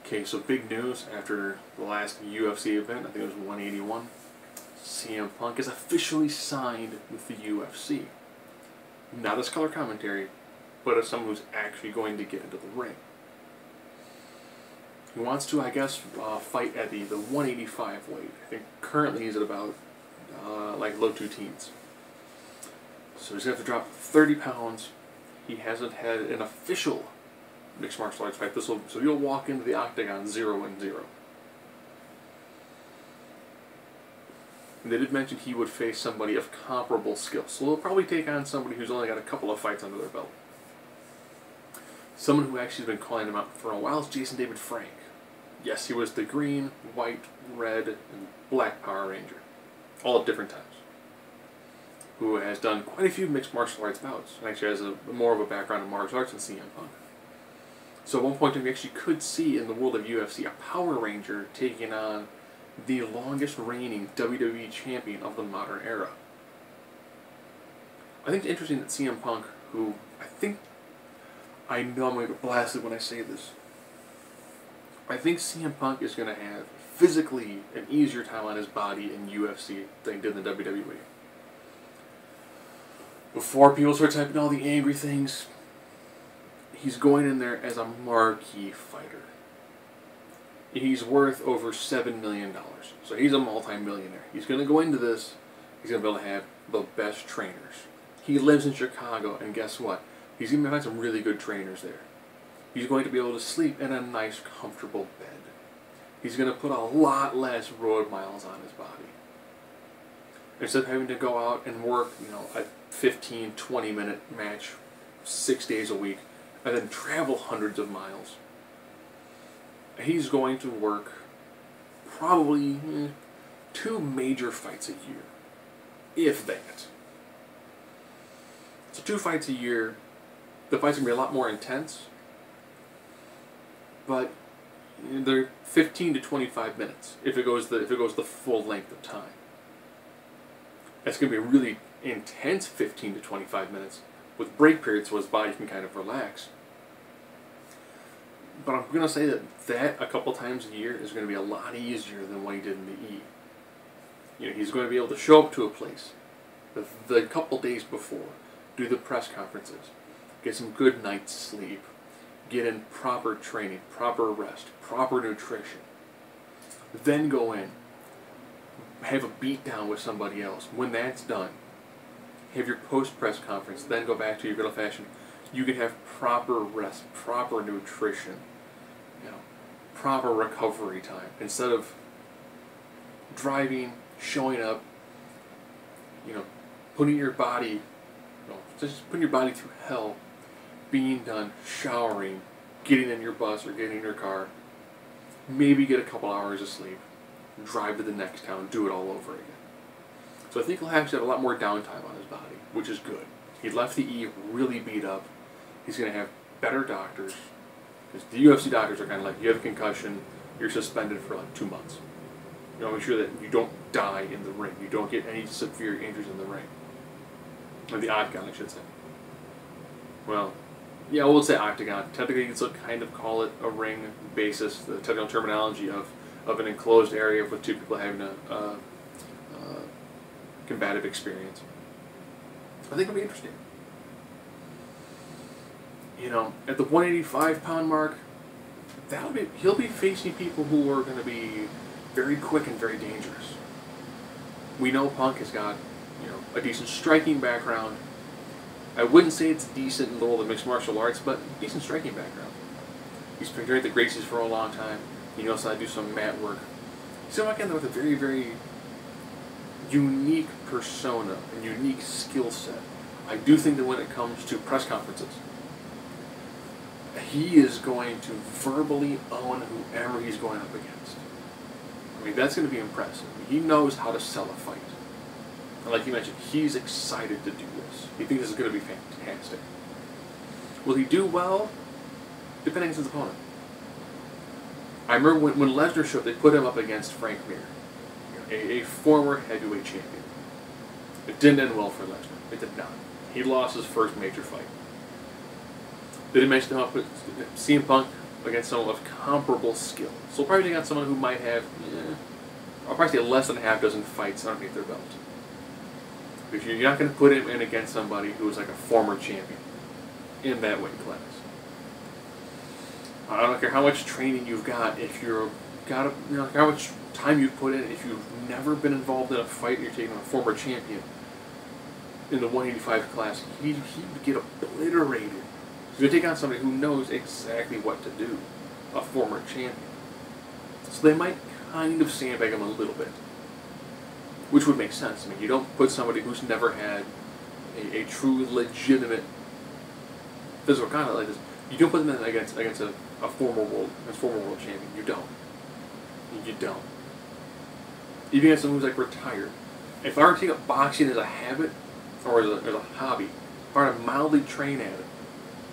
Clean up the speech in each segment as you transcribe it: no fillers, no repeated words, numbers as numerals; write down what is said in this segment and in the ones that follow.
Okay, so big news after the last UFC event, I think it was 181. CM Punk is officially signed with the UFC. Not as color commentary, but as someone who's actually going to get into the ring. He wants to, I guess, fight at the 185 weight. I think currently he's at about like low 2 teens. So he's going to have to drop 30 pounds. He hasn't had an official mixed martial arts fight. So you'll walk into the octagon 0-0. And they did mention he would face somebody of comparable skill. So he'll probably take on somebody who's only got a couple of fights under their belt. Someone who actually has been calling him out for a while is Jason David Frank. Yes, he was the green, white, red, and black Power Ranger. All at different times. Who has done quite a few mixed martial arts bouts. And actually has more of a background in martial arts than CM Punk. So at one point we actually could see in the world of UFC a Power Ranger taking on the longest reigning WWE champion of the modern era. I think it's interesting that CM Punk, who I know I'm going to get blasted when I say this, I think CM Punk is going to have physically an easier time on his body in UFC than he did in the WWE. Before people start typing all the angry things, he's going in there as a marquee fighter. He's worth over $7 million. So he's a multi-millionaire. He's going to go into this, he's going to be able to have the best trainers. He lives in Chicago, and guess what? He's going to find some really good trainers there. He's going to be able to sleep in a nice, comfortable bed. He's going to put a lot less road miles on his body. Instead of having to go out and work, a 15, 20-minute match 6 days a week, and then travel hundreds of miles. He's going to work probably 2 major fights a year, if that. So 2 fights a year, the fights are going to be a lot more intense, but they're 15 to 25 minutes if it goes the full length of time. It's going to be a really intense 15 to 25 minutes with break periods so his body can kind of relax. But I'm going to say that a couple times a year is going to be a lot easier than what he did in the E. He's going to be able to show up to a place the couple days before, do the press conferences, get some good night's sleep, get in proper training, proper rest, proper nutrition, then go in, have a beatdown with somebody else. When that's done, have your post-press conference, then go back to your good old-fashioned. You can have proper rest, proper nutrition, proper recovery time. Instead of driving, showing up, putting your body, just putting your body through hell, being done, showering, getting in your bus or getting in your car, maybe get a couple hours of sleep, drive to the next town, do it all over again. So I think he'll have a lot more downtime on his body, which is good. He left the E really beat up. He's going to have better doctors. Because the UFC doctors are kind of like, you have a concussion, you're suspended for like 2 months. Make sure that you don't die in the ring. You don't get any severe injuries in the ring. Or the octagon, I should say. Well, yeah, we'll say octagon. Technically, you can still kind of call it a ring basis, the technical terminology of an enclosed area with 2 people having a combative experience. I think it'll be interesting. At the 185-pound mark, he'll be facing people who are going to be very quick and very dangerous. We know Punk has got, a decent striking background. I wouldn't say it's decent in the world of mixed martial arts, but decent striking background. He's been training at the Gracies for a long time. He knows how to do some mat work. He's walking in there with a very, very unique persona and unique skill set. I do think that when it comes to press conferences, he is going to verbally own whoever he's going up against. That's going to be impressive. He knows how to sell a fight. And like you mentioned, he's excited to do this. He thinks this is going to be fantastic. Will he do well? Depending on his opponent. I remember when Lesnar showed up, they put him up against Frank Mir, a former heavyweight champion. It didn't end well for Lesnar. It did not. He lost his first major fight. They didn't mention him up with CM Punk against someone of comparable skill. So we'll probably take on someone who might have, I'll probably say less than a half dozen fights underneath their belt. Because you're not going to put him in against somebody who is like a former champion in that weight class. I don't care how much training you've got, if you're how much time you've put in, if you've never been involved in a fight and you're taking on a former champion in the 185 class, he would get obliterated. So you take on somebody who knows exactly what to do, a former champion. So they might kind of sandbag him a little bit, which would make sense. I mean, you don't put somebody who's never had a true, legitimate physical contact like this. You don't put them in against a former world champion. You don't. You don't. Even as someone who's like retired. If I were to take up boxing as a habit or as a hobby, if I were to mildly train at it,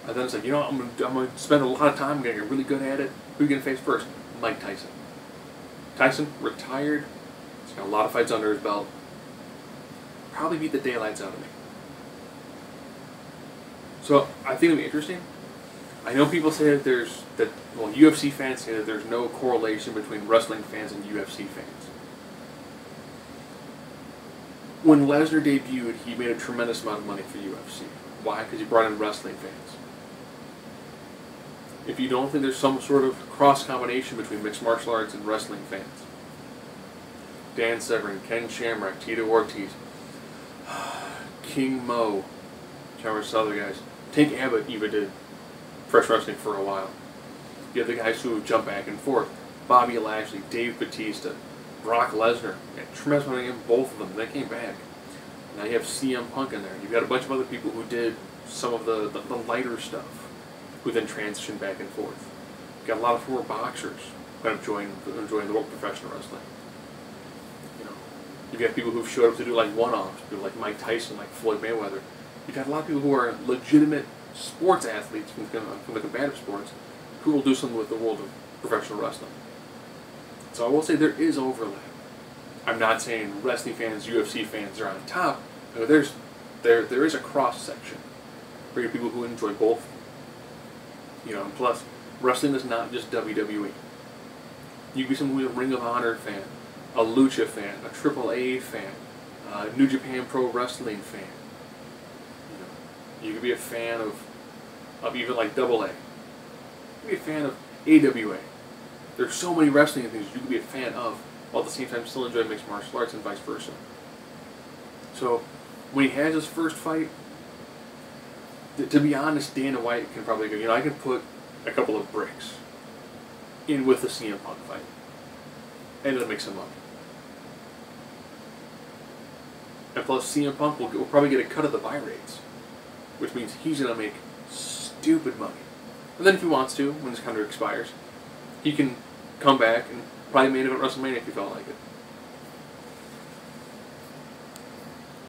and then it's like, you know what, I'm gonna spend a lot of time, I'm gonna get really good at it. Who are you gonna face first? Mike Tyson. Tyson, retired. He's got a lot of fights under his belt. Probably beat the daylights out of me. So I think it'll be interesting. I know people say that UFC fans say that there's no correlation between wrestling fans and UFC fans. When Lesnar debuted, he made a tremendous amount of money for UFC. Why? Because he brought in wrestling fans. If you don't think there's some sort of cross-combination between mixed martial arts and wrestling fans, Dan Severn, Ken Shamrock, Tito Ortiz, King Mo, some other guys. Tank Abbott even did fresh wrestling for a while. You have the guys who jump back and forth. Bobby Lashley, Dave Bautista, Brock Lesnar. Tremendous money in both of them. They came back. Now you have CM Punk in there. You've got a bunch of other people who did some of the lighter stuff, who then transitioned back and forth. You've got a lot of former boxers who end up enjoying the world of professional wrestling. You know, you've got people who've showed up to do like one-offs, people like Mike Tyson, like Floyd Mayweather. You've got a lot of people who are legitimate sports athletes from the combative sports who will do something with the world of professional wrestling. So I will say there is overlap. I'm not saying wrestling fans, UFC fans are on top. No, there is a cross section for your people who enjoy both. You know, and plus, wrestling is not just WWE. You can be someone who's a Ring of Honor fan, a Lucha fan, a AAA fan, a New Japan Pro Wrestling fan. You could be a fan of even like AA. You could be a fan of AWA. There's so many wrestling things you could be a fan of, while at the same time still enjoy mixed martial arts and vice versa. So, when he has his first fight, to be honest, Dana White can probably go, I can put a couple of bricks in with the CM Punk fight. And it'll mix him up. And plus, CM Punk will probably get a cut of the buy rates, which means he's going to make stupid money. And then if he wants to, when his contract expires, he can come back and probably main event WrestleMania if he felt like it.